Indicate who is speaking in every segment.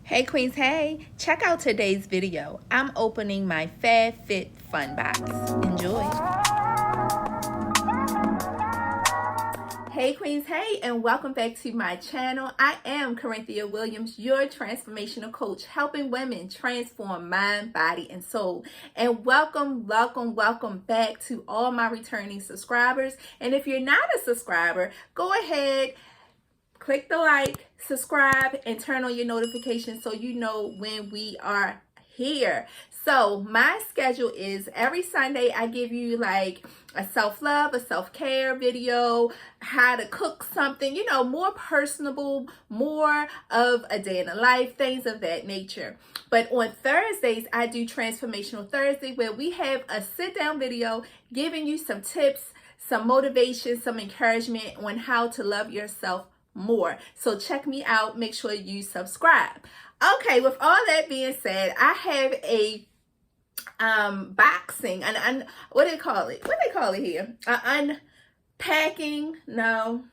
Speaker 1: Hey Queens, hey! Check out today's video. I'm opening my FabFitFun box. Enjoy. Hey Queens, hey, and welcome back to my channel. I am Corinthia Williams, your transformational coach, helping women transform mind, body, and soul. And welcome back to all my returning subscribers. And if you're not a subscriber, go ahead, click the like, subscribe, and turn on your notifications so you know when we are here. So my schedule is every Sunday I give you like a self-love, a self-care video, how to cook something, you know, more personable, more of a day in the life, things of that nature. But on Thursdays, I do Transformational Thursday, where we have a sit-down video giving you some tips, some motivation, some encouragement on how to love yourself more. So check me out. Make sure you subscribe. Okay, with all that being said, I have a boxing and what do they call it? What do they call it here? Unpacking? No.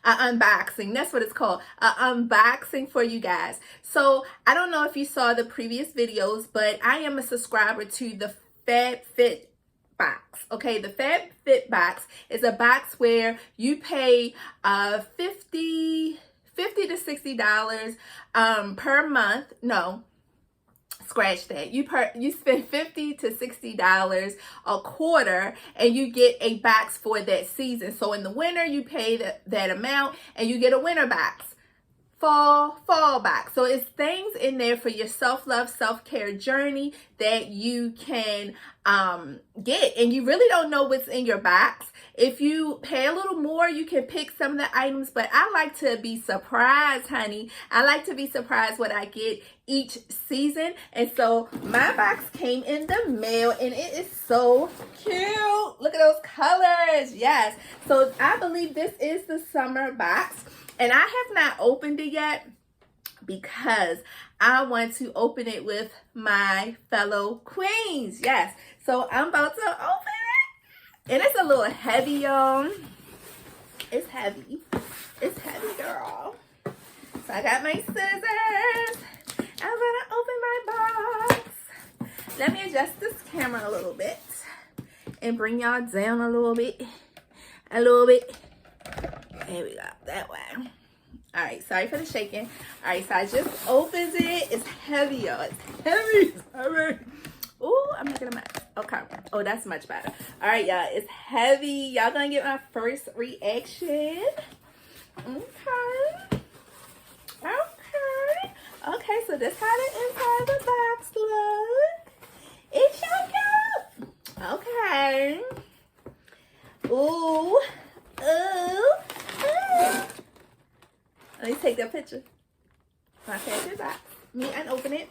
Speaker 1: Unboxing. That's what it's called. Unboxing for you guys. So I don't know if you saw the previous videos, but I am a subscriber to the FabFit box. Okay, the FabFit box is a box where you pay $50 to $60 per month. No, scratch that. You spend $50 to $60 a quarter and you get a box for that season. So in the winter you pay that amount and you get a winter box. Fall box. So it's things in there for your self-love, self-care journey that you can get, and you really don't know what's in your box. If you pay a little more, you can pick some of the items, but I like to be surprised, honey. I like to be surprised what I get each season. And so my box came in the mail and it is so cute. Look at those colors. Yes. So I believe this is the summer box. And I have not opened it yet because I want to open it with my fellow queens. Yes. So I'm about to open it. And it's a little heavy, y'all. It's heavy. It's heavy, girl. So I got my scissors. I'm going to open my box. Let me adjust this camera a little bit and bring y'all down a little bit. A little bit. There we go, that way. All right, sorry for the shaking. All right, so I just opened it. It's heavy, y'all. It's heavy. All right. Ooh, I'm making a mess. Okay. Oh, that's much better. All right, y'all. It's heavy. Y'all gonna get my first reaction. Okay. Okay. Okay, so this how the inside of the box look. It's so cute. Okay. Ooh. Ooh. Let me take that picture. My picture box. Me and open it.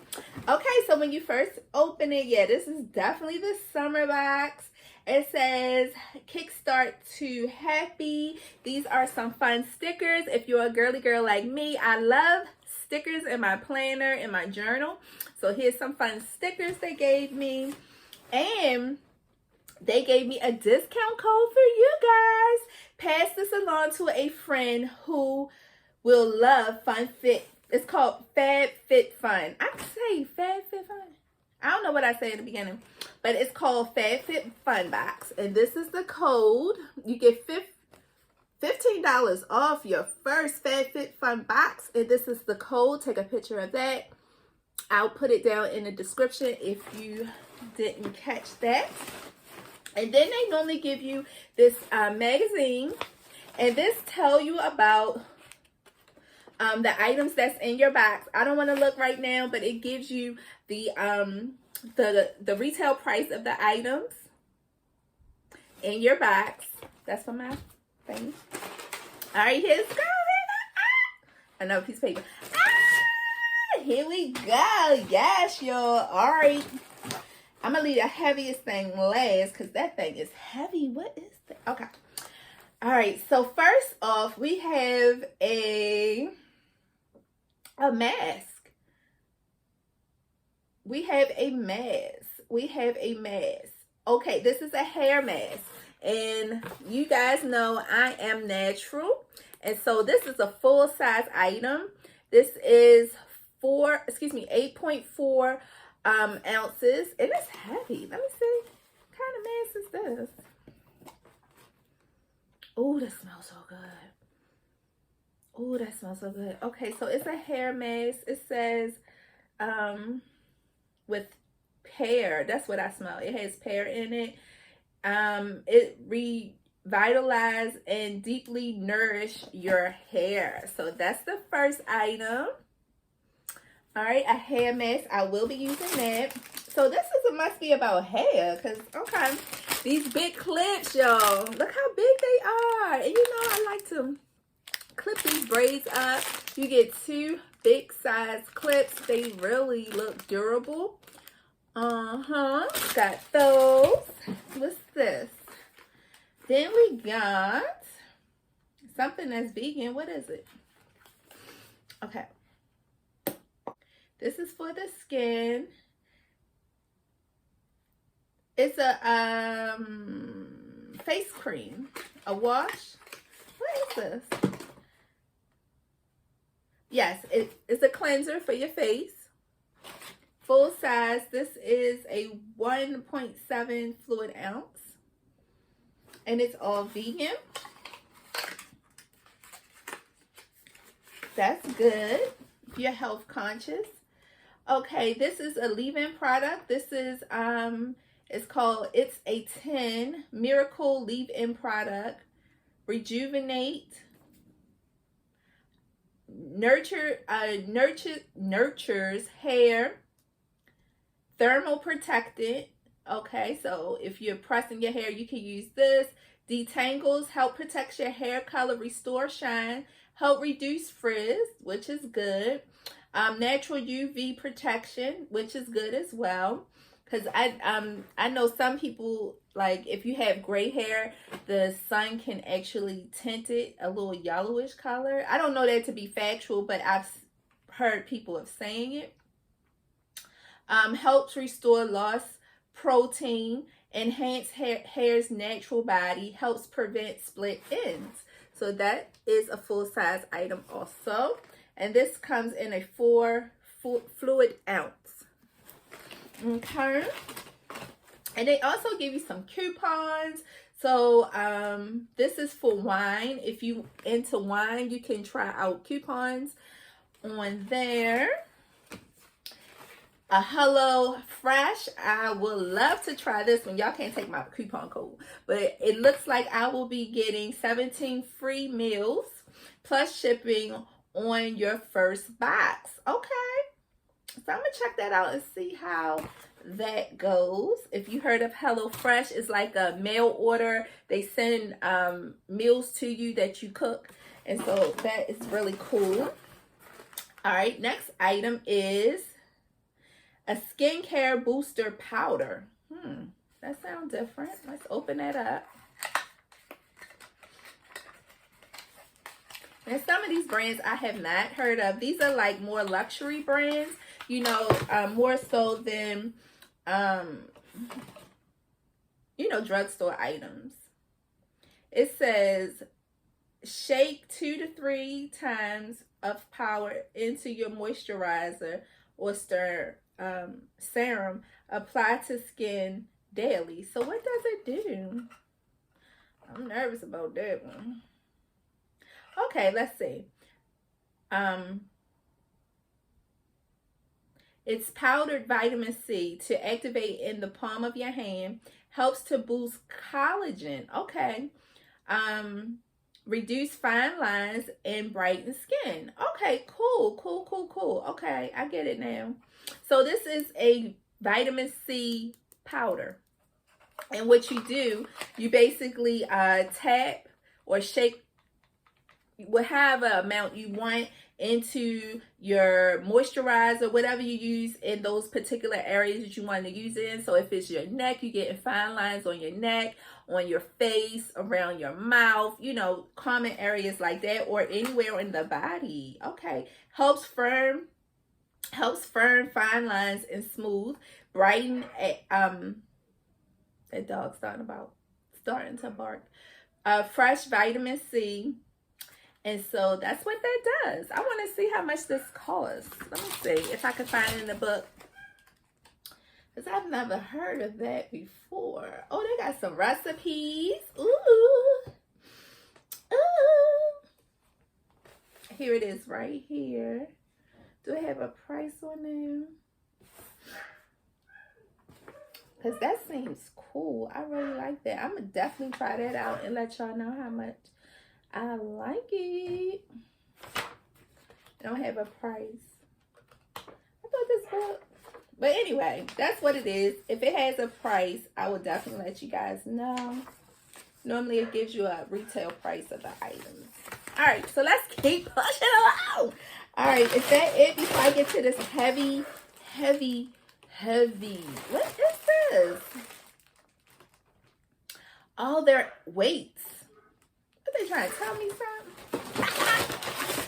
Speaker 1: Okay, so when you first open it, yeah, this is definitely the summer box. It says Kickstart to Happy. These are some fun stickers. If you're a girly girl like me, I love stickers in my planner, in my journal. So here's some fun stickers they gave me. And they gave me a discount code for you guys. Pass this along to a friend who will love Fun Fit. It's called FabFitFun. I say FabFitFun. I don't know what I say in the beginning, but it's called FabFitFun Box. And this is the code. You get $15 off your first FabFitFun box. And this is the code. Take a picture of that. I'll put it down in the description if you didn't catch that. And then they normally give you this magazine, and this tell you about the items that's in your box. I don't want to look right now, but it gives you the retail price of the items in your box. That's for my thing. All right, here's go. Another piece of paper. Here we go. Yes, y'all. All right. I'm going to leave the heaviest thing last because that thing is heavy. What is that? Okay. All right. So first off, we have a mask. We have a mask. Okay. This is a hair mask. And you guys know I am natural. And so this is a full size item. This is 8.4 ounces, and it's heavy. Let me see. What kind of mask is this? Oh, that smells so good. Oh, that smells so good. Okay, so it's a hair mask. It says with pear. That's what I smell. It has pear in it. It revitalize and deeply nourish your hair. So that's the first item. All right, a hair mask. I will be using that. So this is a must be about hair, because okay, these big clips, y'all, look how big they are. And you know I like to clip these braids up. You get 2 big size clips. They really look durable. Got those. What's this? Then we got something that's vegan. What is it? Okay. This is for the skin. It's a face cream. A wash. What is this? Yes, it's a cleanser for your face. Full size. This is a 1.7 fluid ounce. And it's all vegan. That's good if you're health conscious. Okay, this is a leave-in product. This is it's called It's a 10 Miracle Leave-In Product. Rejuvenate, nurtures hair, thermal protectant. Okay, so if you're pressing your hair, you can use this. Detangles, help protect your hair color, restore shine, help reduce frizz, which is good. Natural UV protection, which is good as well. Because I know some people, like if you have gray hair, the sun can actually tint it a little yellowish color. I don't know that to be factual, but I've heard people of saying it. Helps restore lost protein, enhance hair's natural body, helps prevent split ends. So that is a full-size item also. And this comes in a 4 fluid ounce. Okay. And they also give you some coupons. So this is for wine. If you into wine, you can try out coupons on there. A Hello Fresh. I would love to try this one. Y'all can't take my coupon code, but it looks like I will be getting 17 free meals plus shipping on your first box. Okay, so I'm gonna check that out and see how that goes. If you heard of Hello Fresh, it's like a mail order. They send meals to you that you cook, and so that is really cool. All right, next item is a skincare booster powder. That sounds different. Let's open that up. And some of these brands I have not heard of. These are like more luxury brands, you know, more so than, you know, drugstore items. It says, shake 2 to 3 times of powder into your moisturizer or serum. Apply to skin daily. So what does it do? I'm nervous about that one. Okay, let's see. It's powdered vitamin C to activate in the palm of your hand. Helps to boost collagen. Okay. Reduce fine lines and brighten skin. Okay, cool. Okay, I get it now. So this is a vitamin C powder. And what you do, you basically tap or shake whatever amount you want into your moisturizer, whatever you use in those particular areas that you want to use it in. So if it's your neck, you get fine lines on your neck, on your face, around your mouth, you know, common areas like that, or anywhere in the body. Okay, helps firm fine lines and smooth, brighten. That dog's starting to bark. Fresh vitamin C. And so that's what that does. I want to see how much this costs. Let me see if I can find it in the book. Because I've never heard of that before. Oh, they got some recipes. Ooh. Ooh. Here it is right here. Do I have a price on there? Because that seems cool. I really like that. I'm going to definitely try that out and let y'all know how much I like it. I don't have a price. I thought this book. But anyway, that's what it is. If it has a price, I will definitely let you guys know. Normally it gives you a retail price of the items. Alright, so let's keep pushing along. Alright, is that it before I get to this heavy? What is this? Oh, they're weights. Are they trying to tell me something?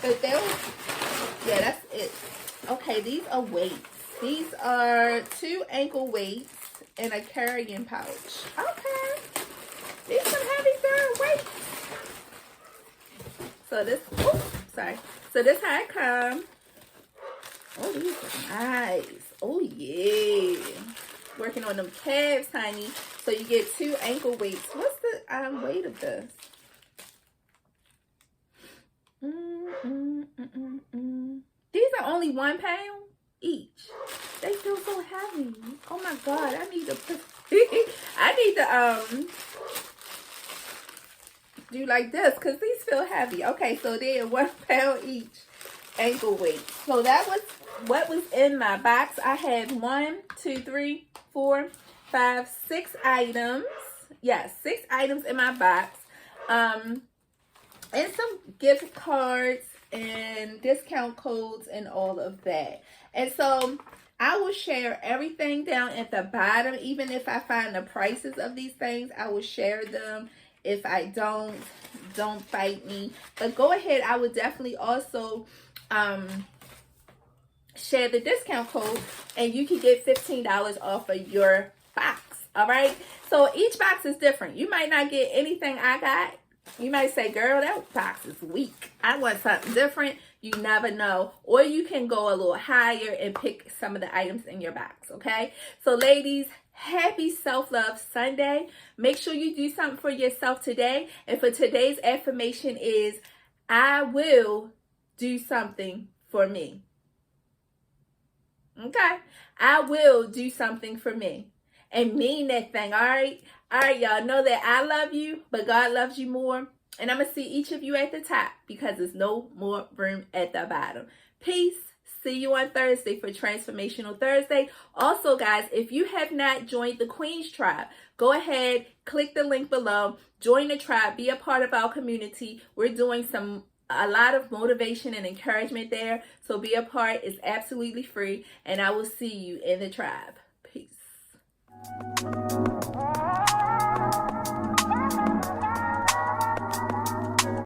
Speaker 1: But yeah, that's it. Okay, these are weights. These are 2 ankle weights and a carrying pouch. Okay. These some heavy girl weights. So this, sorry. So this how it comes. Oh, these are nice. Oh, yeah. Working on them calves, honey. So you get 2 ankle weights. What's the weight of this? These are only 1 pound each. They feel so heavy. Oh my God, I need to do like this because these feel heavy. Okay, so they're 1 pound each ankle weight. So that was what was in my box. I had 1, 2, 3, 4, 5, 6 items. Yes, 6 items in my box. And some gift cards and discount codes and all of that. And so I will share everything down at the bottom. Even if I find the prices of these things, I will share them. If I don't fight me. But go ahead. I would definitely also share the discount code, and you can get $15 off of your box. All right. So each box is different. You might not get anything I got. You might say, girl, that box is weak. I want something different. You never know. Or you can go a little higher and pick some of the items in your box, okay? So, ladies, happy Self-Love Sunday. Make sure you do something for yourself today. And for today's affirmation is, I will do something for me. Okay? I will do something for me. And mean that thing, all right? All right, y'all, know that I love you, but God loves you more. And I'm going to see each of you at the top because there's no more room at the bottom. Peace. See you on Thursday for Transformational Thursday. Also, guys, if you have not joined the Queen's Tribe, go ahead, click the link below, join the tribe, be a part of our community. We're doing a lot of motivation and encouragement there. So be a part. It's absolutely free. And I will see you in the tribe.